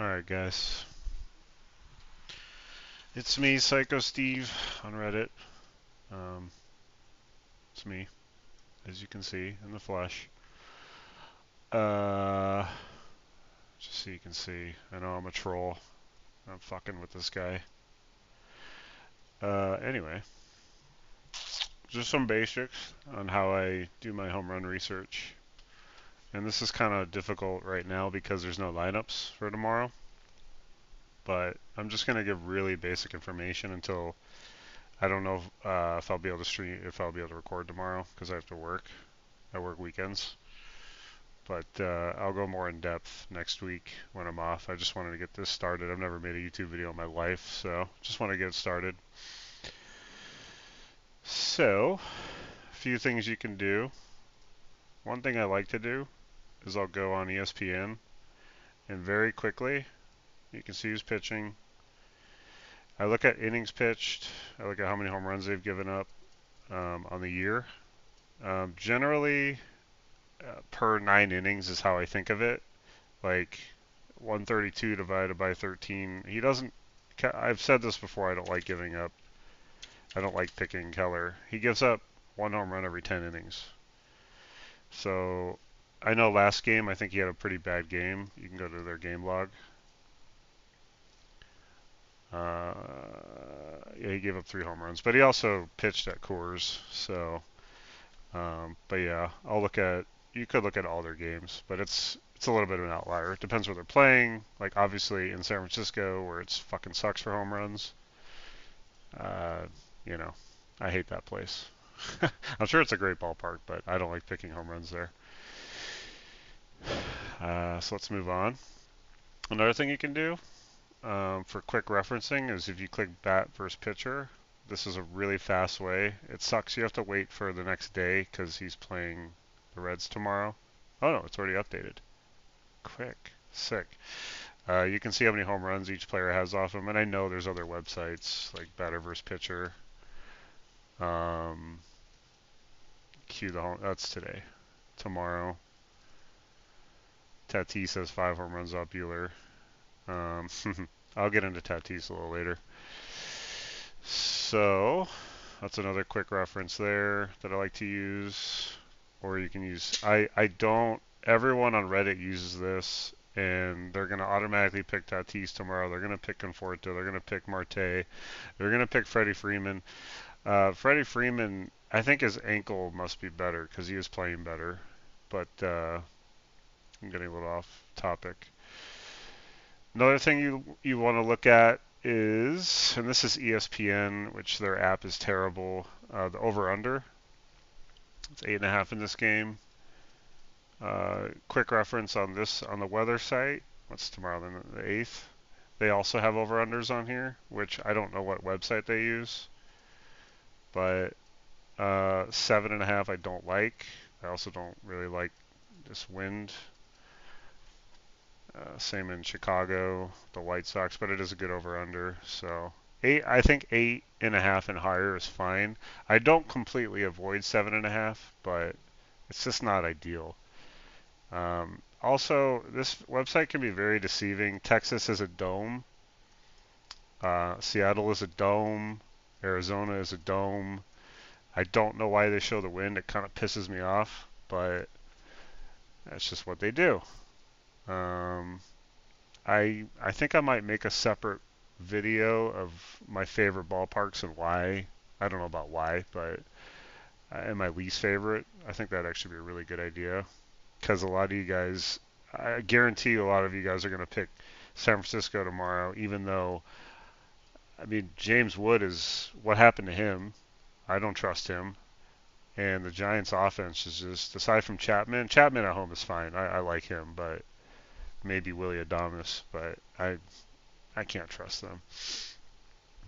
Alright, guys. It's me, Psycho Steve, on Reddit. Um, it's me, as you can see, in the flesh. Uh, just so you can see, I know I'm a troll. I'm fucking with this guy. Anyway, just some basics on how I do my home run research. And this is kind of difficult right now because there's no lineups for tomorrow. But I'm just gonna give really basic information until I don't know if I'll be able to stream, if I'll be able to record tomorrow because I have to work. I work weekends. But I'll go more in depth next week when I'm off. I just wanted to get this started. I've never made a YouTube video in my life, so just want to get it started. So, a few things you can do. One thing I like to do is I'll go on ESPN and very quickly, you can see who's pitching. I look at innings pitched. I look at how many home runs they've given up on the year. Generally, per 9 innings is how I think of it. Like 132 divided by 13. He doesn't. I've said this before. I don't like giving up. I don't like picking Keller. He gives up one home run every 10 innings. So I know last game I think he had a pretty bad game. You can go to their game log. Uh, yeah, he gave up 3 home runs, but he also pitched at Coors. So, but yeah, I'll look at. You could look at all their games, but it's a little bit of an outlier. It depends where they're playing. Like obviously in San Francisco, where it's fucking sucks for home runs. Uh, you know, I hate that place. I'm sure it's a great ballpark, but I don't like picking home runs there. So let's move on. Another thing you can do for quick referencing is if you click bat versus pitcher. This is a really fast way. It sucks you have to wait for the next day because he's playing the Reds tomorrow. Oh no, it's already updated. Quick. Sick. You can see how many home runs each player has off him, and I know there's other websites like batter versus pitcher. Um, cue the home. That's today. Tomorrow, Tatis has 5 home runs off Bueller. Um, I'll get into Tatis a little later. So that's another quick reference there that I like to use. Or you can use. I don't. Everyone on Reddit uses this, and they're gonna automatically pick Tatis tomorrow. They're gonna pick Conforto. They're gonna pick Marte. They're gonna pick Freddie Freeman. Freddie Freeman, I think his ankle must be better because he is playing better. But I'm getting a little off topic. Another thing you want to look at is, and this is ESPN, which their app is terrible. The over/under. It's 8.5 in this game. Quick reference on this on the weather site. What's tomorrow? Then the 8th. They also have over/unders on here, which I don't know what website they use, but 7.5 I don't like. I also don't really like this wind. Same in Chicago, the White Sox, but it is a good over/under. So I think 8.5 and higher is fine. I don't completely avoid 7.5, but it's just not ideal. Also, this website can be very deceiving. Texas is a dome. Seattle is a dome. Arizona is a dome. I don't know why they show the wind. It kind of pisses me off, but that's just what they do. Um, I think I might make a separate video of my favorite ballparks and why. I don't know about why, but and my least favorite. I think that'd actually be a really good idea because a lot of you guys, I guarantee you, a lot of you guys are going to pick San Francisco tomorrow, even though I mean James Wood is what happened to him. I don't trust him. And the Giants' offense is just, aside from Chapman, Chapman at home is fine. I like him, but maybe Willie Adames, but I can't trust them.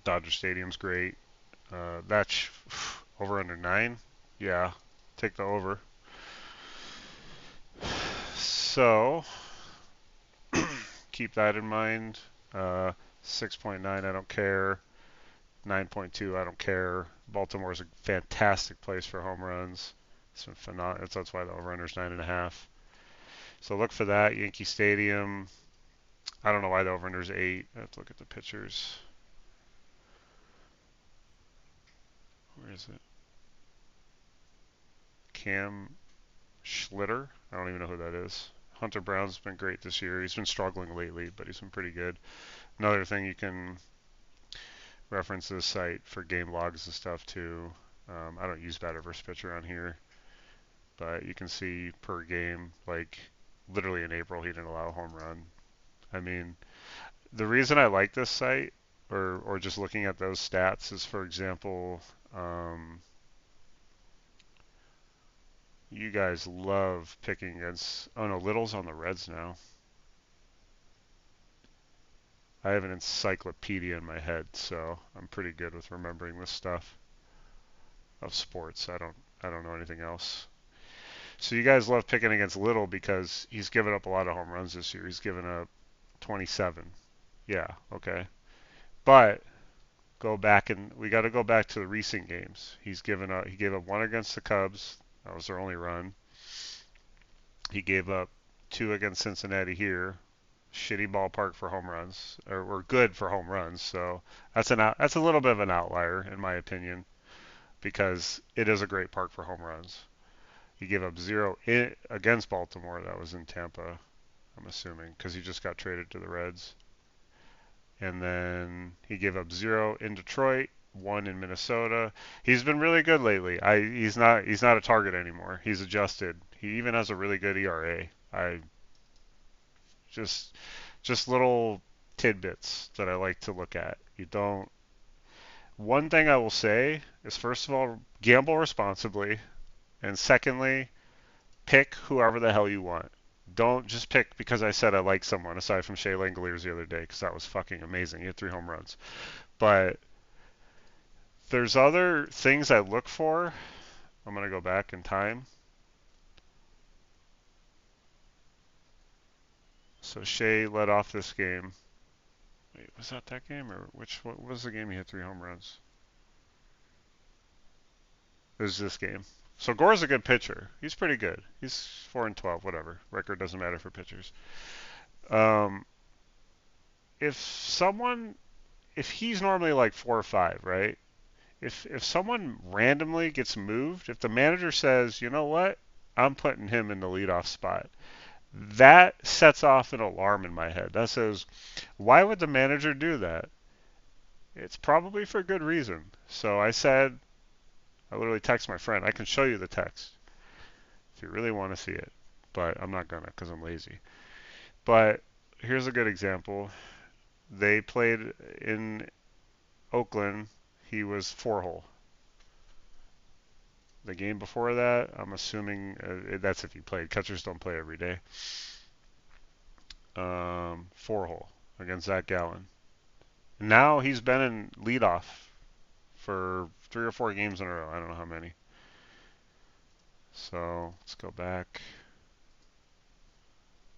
Dodger Stadium's great. That's over under 9. Yeah, take the over. So keep that in mind. 6.9, I don't care. 9.2, I don't care. Baltimore is a fantastic place for home runs. It's been phenomenal. That's why the over under is 9.5. So look for that. Yankee Stadium. I don't know why the over-under is 8. I have to look at the pictures. Where is it? Cam Schlitter? I don't even know who that is. Hunter Brown's been great this year. He's been struggling lately, but he's been pretty good. Another thing, you can reference this site for game logs and stuff too. I don't use Bativerse Pitcher on here, but you can see per game, like literally in April, he didn't allow a home run. I mean, the reason I like this site, or just looking at those stats, is, for example, you guys love picking against. Oh no, Little's on the Reds now. I have an encyclopedia in my head, so I'm pretty good with remembering this stuff of sports. I don't know anything else. So you guys love picking against Little because he's given up a lot of home runs this year. He's given up 27. Yeah, okay. But go back, and we got to go back to the recent games. He gave up one against the Cubs. That was their only run. He gave up two against Cincinnati here. Shitty ballpark for home runs, or good for home runs. So that's a little bit of an outlier in my opinion because it is a great park for home runs. He gave up zero against Baltimore. That was in Tampa, I'm assuming, because he just got traded to the Reds. And then he gave up zero in Detroit, one in Minnesota. He's been really good lately. He's not a target anymore. He's adjusted. He even has a really good ERA. I just just little tidbits that I like to look at. You don't. One thing I will say is, first of all, gamble responsibly, and secondly, pick whoever the hell you want. Don't just pick because I said I like someone, aside from Shea Langoliers the other day, because that was fucking amazing. He had 3 home runs. But there's other things I look for. I'm going to go back in time. So Shea led off this game. Wait, was that game? Or what was the game he had 3 home runs? It was this game. So Gore's a good pitcher. He's pretty good. He's 4-12, whatever. Record doesn't matter for pitchers. Um, if someone, if he's normally like 4 or 5, right? If someone randomly gets moved, if the manager says, you know what, I'm putting him in the leadoff spot, that sets off an alarm in my head. That says, why would the manager do that? It's probably for good reason. So I said, I literally text my friend. I can show you the text if you really want to see it, but I'm not gonna because I'm lazy. But here's a good example. They played in Oakland. He was 4 hole. The game before that, I'm assuming that's if he played. Catchers don't play every day. 4 hole against Zach Gallen. Now he's been in leadoff for 3 or 4 games in a row. I don't know how many. So let's go back.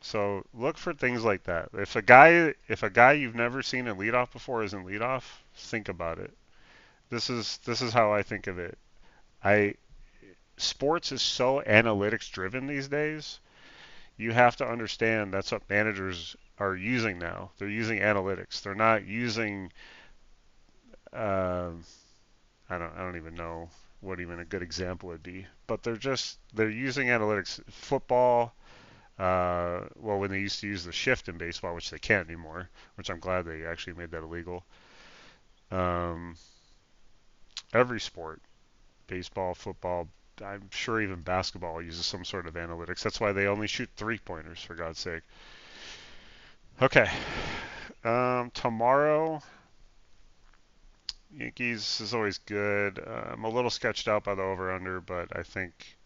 So look for things like that. If a guy you've never seen in leadoff before is in leadoff, think about it. This is how I think of it. I Sports is so analytics driven these days. You have to understand that's what managers are using now. They're using analytics. They're not using uh, I don't even know what even a good example would be, but they're using analytics. Football, well, when they used to use the shift in baseball, which they can't anymore, which I'm glad they actually made that illegal. Um, every sport, baseball, football, I'm sure even basketball uses some sort of analytics. That's why they only shoot 3 pointers, for God's sake. Okay. Tomorrow, Yankees is always good. I'm a little sketched out by the over under, but I think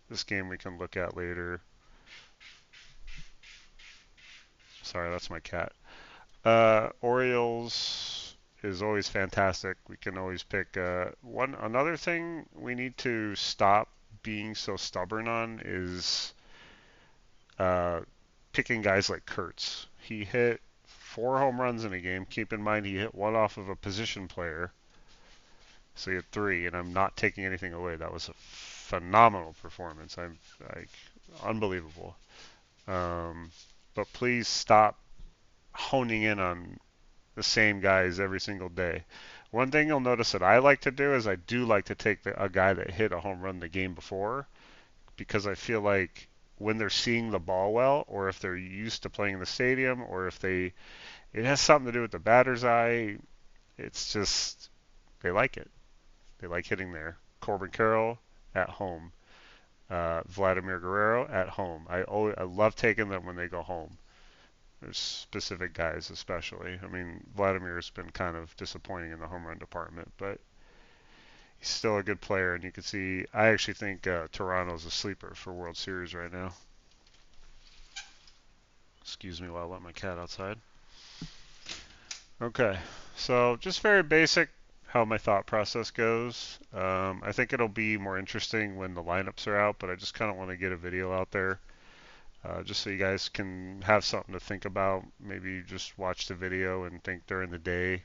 this game we can look at later. Sorry, that's my cat. Orioles is always fantastic. We can always pick another thing we need to stop being so stubborn on is uh, picking guys like Kurtz. He hit 4 home runs in a game. Keep in mind he hit one off of a position player, so he had 3, and I'm not taking anything away. That was a phenomenal performance. I'm like unbelievable. Um, but please stop honing in on the same guys every single day. One thing you'll notice that I like to do is I do like to take a guy that hit a home run the game before, because I feel like when they're seeing the ball well, or if they're used to playing in the stadium, or if it has something to do with the batter's eye. It's just they like it. They like hitting there. Corbin Carroll at home. Vladimir Guerrero at home. I love taking them when they go home. There's specific guys, especially. I mean, Vladimir's been kind of disappointing in the home run department, but he's still a good player. And you can see, I actually think Toronto's a sleeper for World Series right now. Excuse me while I let my cat outside. Okay, so just very basic how my thought process goes. I think it'll be more interesting when the lineups are out, but I just kind of want to get a video out there just so you guys can have something to think about. Maybe just watch the video and think during the day.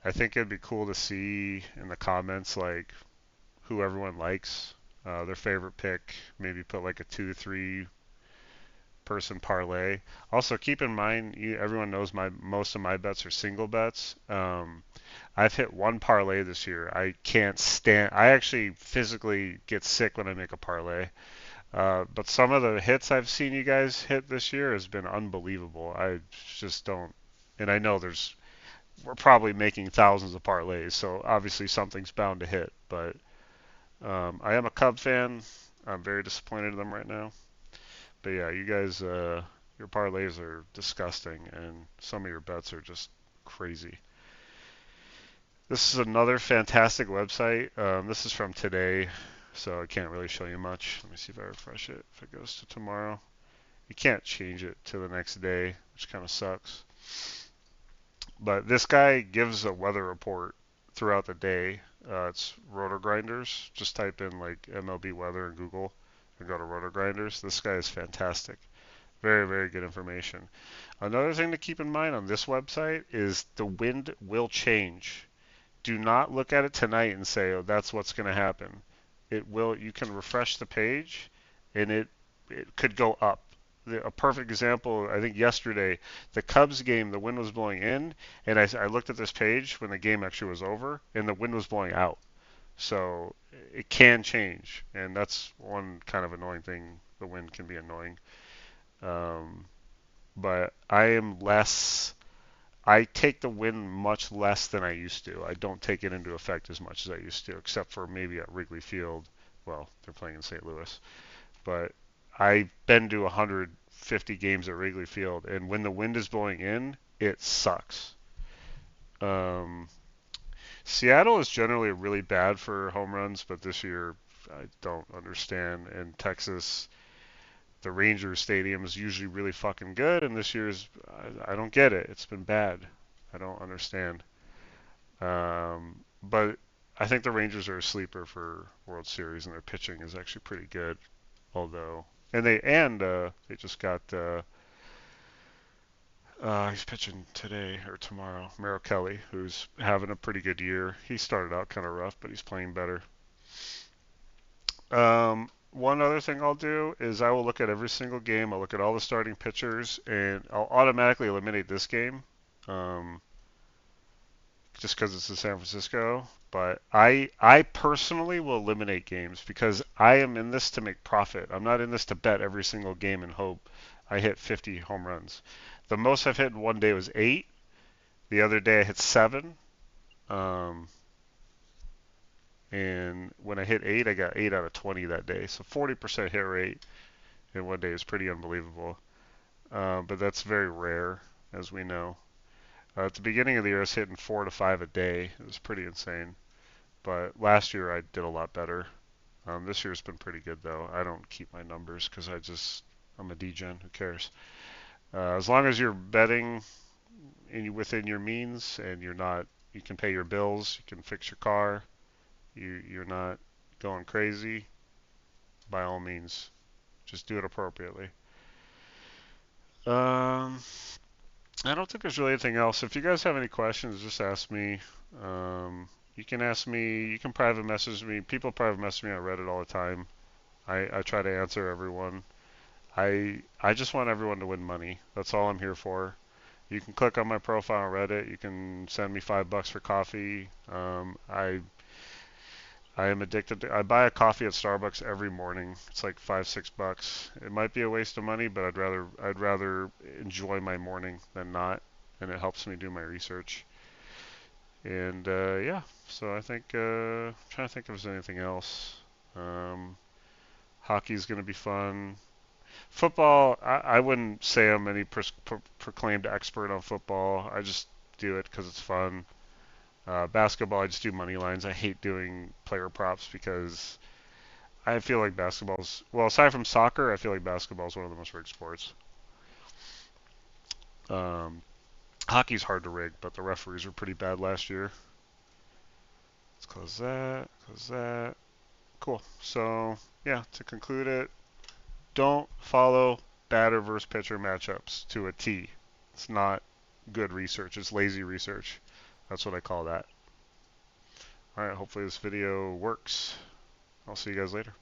I think it'd be cool to see in the comments like who everyone likes, their favorite pick. Maybe put like a 2, 3 person parlay. Also, keep in mind, everyone knows most of my bets are single bets. I've hit one parlay this year. I can't stand. I actually physically get sick when I make a parlay. But some of the hits I've seen you guys hit this year has been unbelievable. I just don't. And I know we're probably making thousands of parlays, so obviously something's bound to hit. But I am a Cub fan. I'm very disappointed in them right now. But yeah, you guys, your parlays are disgusting, and some of your bets are just crazy. This is another fantastic website. This is from today, so I can't really show you much. Let me see if I refresh it. If it goes to tomorrow, you can't change it to the next day, which kind of sucks. But this guy gives a weather report throughout the day. It's Rotor Grinders. Just type in like MLB weather in Google and go to Rotor Grinders. This guy is fantastic. Very, very good information. Another thing to keep in mind on this website is the wind will change. Do not look at it tonight and say, "Oh, that's what's going to happen." It will. You can refresh the page, and it could go up. A perfect example, I think yesterday, the Cubs game, the wind was blowing in, and I looked at this page when the game actually was over, and the wind was blowing out. So it can change, and that's one kind of annoying thing. The wind can be annoying. Um, but I take the wind much less than I used to. I don't take it into effect as much as I used to, except for maybe at Wrigley Field. Well, they're playing in St. Louis. But I've been to 150 games at Wrigley Field, and when the wind is blowing in, it sucks. Um, Seattle is generally really bad for home runs, but this year I don't understand. And Texas, the Rangers Stadium is usually really fucking good, and this year's I don't get it. It's been bad. I don't understand. But I think the Rangers are a sleeper for World Series, and their pitching is actually pretty good. Although, they just got he's pitching today or tomorrow. Merrill Kelly, who's having a pretty good year. He started out kind of rough, but he's playing better. One other thing I'll do is I will look at every single game. I'll look at all the starting pitchers, and I'll automatically eliminate this game, um, just because it's in San Francisco. But I personally will eliminate games because I am in this to make profit. I'm not in this to bet every single game and hope I hit 50 home runs. The most I've hit in one day was 8. The other day I hit 7. Um, and when I hit 8, I got 8 out of 20 that day. So 40% hit rate in one day is pretty unbelievable. But that's very rare, as we know. At the beginning of the year, I was hitting 4 to 5 a day. It was pretty insane. But last year, I did a lot better. This year's been pretty good, though. I don't keep my numbers because I'm a degen. Who cares? As long as you're betting within your means and you can pay your bills, you can fix your car, you're not going crazy, by all means, just do it appropriately. Um, I don't think there's really anything else. If you guys have any questions, just ask me. You can ask me. You can private message me. People private message me on Reddit all the time. I try to answer everyone. I just want everyone to win money. That's all I'm here for. You can click on my profile on Reddit. You can send me $5 for coffee. I am addicted to. I buy a coffee at Starbucks every morning. It's like $5, $6. It might be a waste of money, but I'd rather enjoy my morning than not, and it helps me do my research. And yeah, so I think I'm trying to think if there's anything else. Um, Hockey's going to be fun. Football, I wouldn't say I'm any proclaimed expert on football. I just do it because it's fun. Basketball, I just do money lines. I hate doing player props because I feel like basketball's, well, aside from soccer, I feel like basketball is one of the most rigged sports. Um, Hockey's hard to rig, but the referees were pretty bad last year. Let's close that, close that. Cool. So, yeah, to conclude it, don't follow batter versus pitcher matchups to a T. It's not good research. It's lazy research. That's what I call that. All right, hopefully this video works. I'll see you guys later.